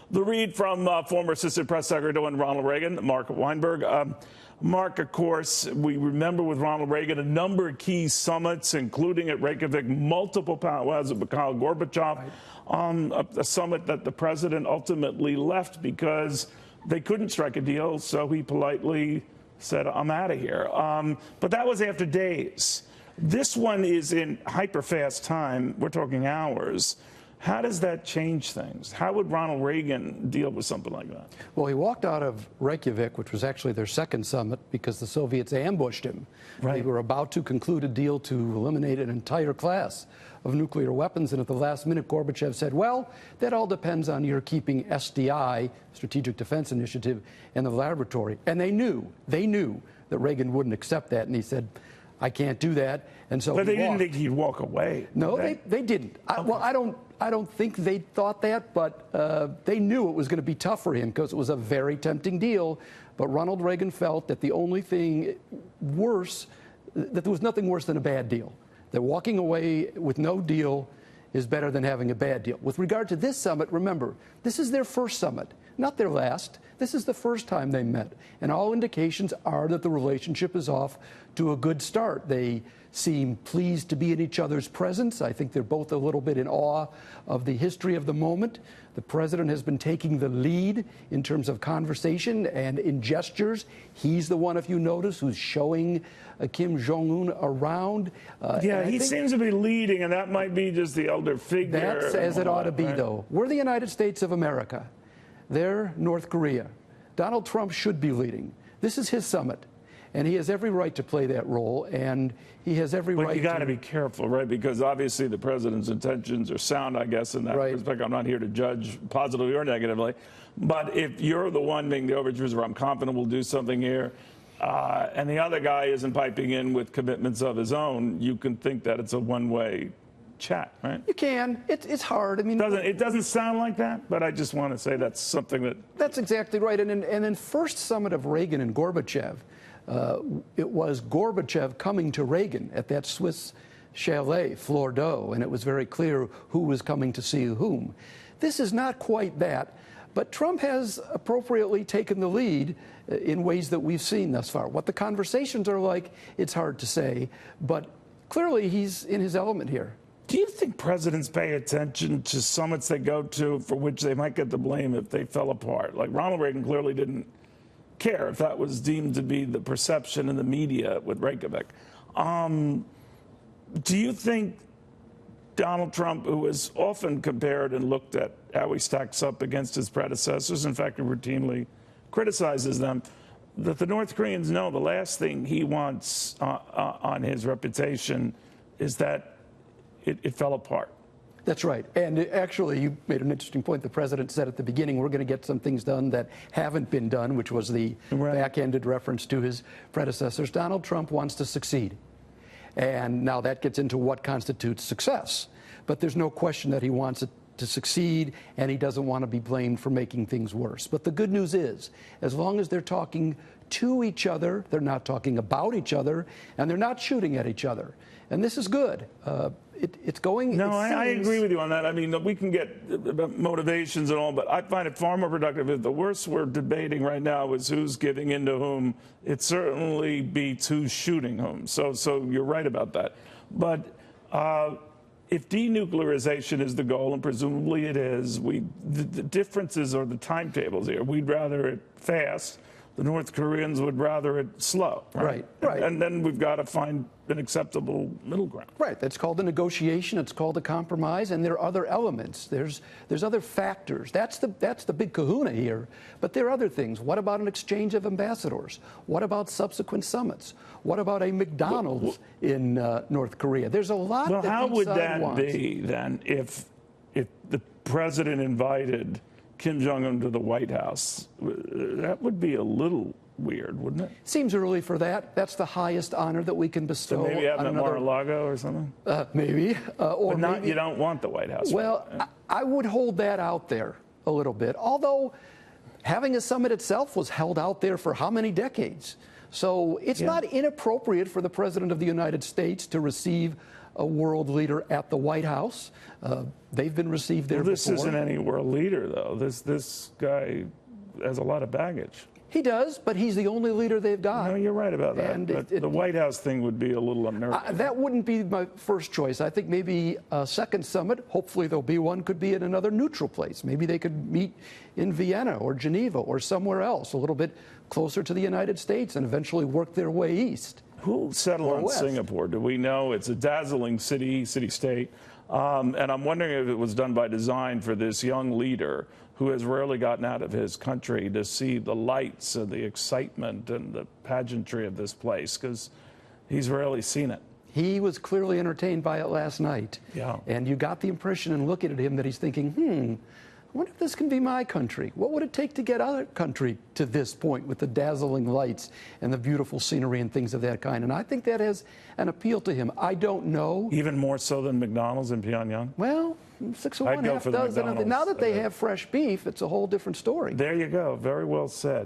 The read from former Assistant Press Secretary Ronald Reagan, Mark Weinberg. Mark, of course, we remember with Ronald Reagan a number of key summits, including at Reykjavik, multiple powwows with Mikhail Gorbachev, on a summit that the president ultimately left because they couldn't strike a deal, so he politely said, I'm out of here. But that was after days. This one is in hyper-fast time. We're talking hours. How does that change things? How would Ronald Reagan deal with something like that? Well, he walked out of Reykjavik, which was actually their second summit, because the Soviets ambushed him. Right. They were about to conclude a deal to eliminate an entire class of nuclear weapons, and at the last minute, Gorbachev said, well, that all depends on your keeping SDI, Strategic Defense Initiative, in the laboratory. And they knew that Reagan wouldn't accept that, and he said, I can't do that. And so but they didn't think he'd walk away. No, they didn't. Okay. Well, I don't think they thought that, but they knew it was going to be tough for him because it was a very tempting deal. But Ronald Reagan felt that the only thing worse, that there was nothing worse than a bad deal. That walking away with no deal is better than having a bad deal. With regard to this summit, remember, this is their first summit, not their last. This is the first time they met, and all indications are that the relationship is off to a good start. They seem pleased to be in each other's presence. I think they're both a little bit in awe of the history of the moment. The president has been taking the lead in terms of conversation and in gestures. He's the one, if you notice, who's showing Kim Jong Un around. Yeah, he seems to be leading, and that might be just the elder figure. That's as it ought to be, right? Though. We're the United States of America. They're North Korea. Donald Trump should be leading. This is his summit, and he has every right to play that role, and he has every right to... But you got to be careful, right? Because obviously the president's intentions are sound, I guess, in that respect. I'm not here to judge positively or negatively. But if you're the one making the overtures where I'm confident we'll do something here, and the other guy isn't piping in with commitments of his own, you can think that it's a one-way chat, right? You can. It's hard. I mean, it doesn't sound like that, but I just want to say that's something that... That's exactly right. And in first summit of Reagan and Gorbachev, it was Gorbachev coming to Reagan at that Swiss chalet, Flordeau, and it was very clear who was coming to see whom. This is not quite that, but Trump has appropriately taken the lead in ways that we've seen thus far. What the conversations are like, it's hard to say, but clearly he's in his element here. Do you think presidents pay attention to summits they go to for which they might get the blame if they fell apart? Like Ronald Reagan clearly didn't care if that was deemed to be the perception in the media with Reykjavik. Do you think Donald Trump, who is often compared and looked at how he stacks up against his predecessors, in fact, he routinely criticizes them, that the North Koreans know the last thing he wants on his reputation is that it fell apart? That's right. And actually, you made an interesting point. The president said at the beginning, we're going to get some things done that haven't been done, which was the back-ended reference to his predecessors. Donald Trump wants to succeed. And now that gets into what constitutes success. But there's no question that he wants it to succeed, and he doesn't want to be blamed for making things worse. But the good news is, as long as they're talking to each other, they're not talking about each other, and they're not shooting at each other. And this is good. It's going... No, I agree with you on that. I mean, we can get about motivations and all, but I find it far more productive if the worst we're debating right now is who's giving in to whom. It certainly beats who's shooting whom. So you're right about that. But if denuclearization is the goal, and presumably it is, the differences are the timetables here. We'd rather it fast. The North Koreans would rather it slow. Right. And then we've got to find an acceptable middle ground. Right. That's called a negotiation. It's called a compromise. And there are other elements. There's other factors. That's the big kahuna here. But there are other things. What about an exchange of ambassadors? What about subsequent summits? What about a McDonald's in North Korea? There's a lot that each side wants. Well, how would that be then if the president invited Kim Jong Un to the White House? That would be a little weird, wouldn't it? Seems early for that. That's the highest honor that we can bestow. So maybe have on him at Mar-a-Lago or something? Maybe. Or but not, maybe, you don't want the White House. Well, right? I would hold that out there a little bit. Although having a summit itself was held out there for how many decades? So it's not inappropriate for the President of the United States to receive a world leader at the White House. They've been received there This before. isn't any world leader, though. This guy has a lot of baggage. He does, but he's the only leader they've got. No, you're right about that. And But the White House thing would be a little unnerving. That wouldn't be my first choice. I think maybe a second summit, hopefully there'll be one, could be in another neutral place. Maybe they could meet in Vienna or Geneva or somewhere else, a little bit closer to the United States, and eventually work their way east. Who settled on west. Singapore? Do we know? It's a dazzling city-state. And I'm wondering if it was done by design for this young leader who has rarely gotten out of his country to see the lights and the excitement and the pageantry of this place, because he's rarely seen it. He was clearly entertained by it last night. Yeah. And you got the impression in looking at him that he's thinking, I wonder if this can be my country. What would it take to get our country to this point with the dazzling lights and the beautiful scenery and things of that kind? And I think that has an appeal to him. I don't know. Even more so than McDonald's in Pyongyang? Well, 6 of I'd one, go half for the dozen. McDonald's. Now that they have fresh beef, it's a whole different story. There you go. Very well said.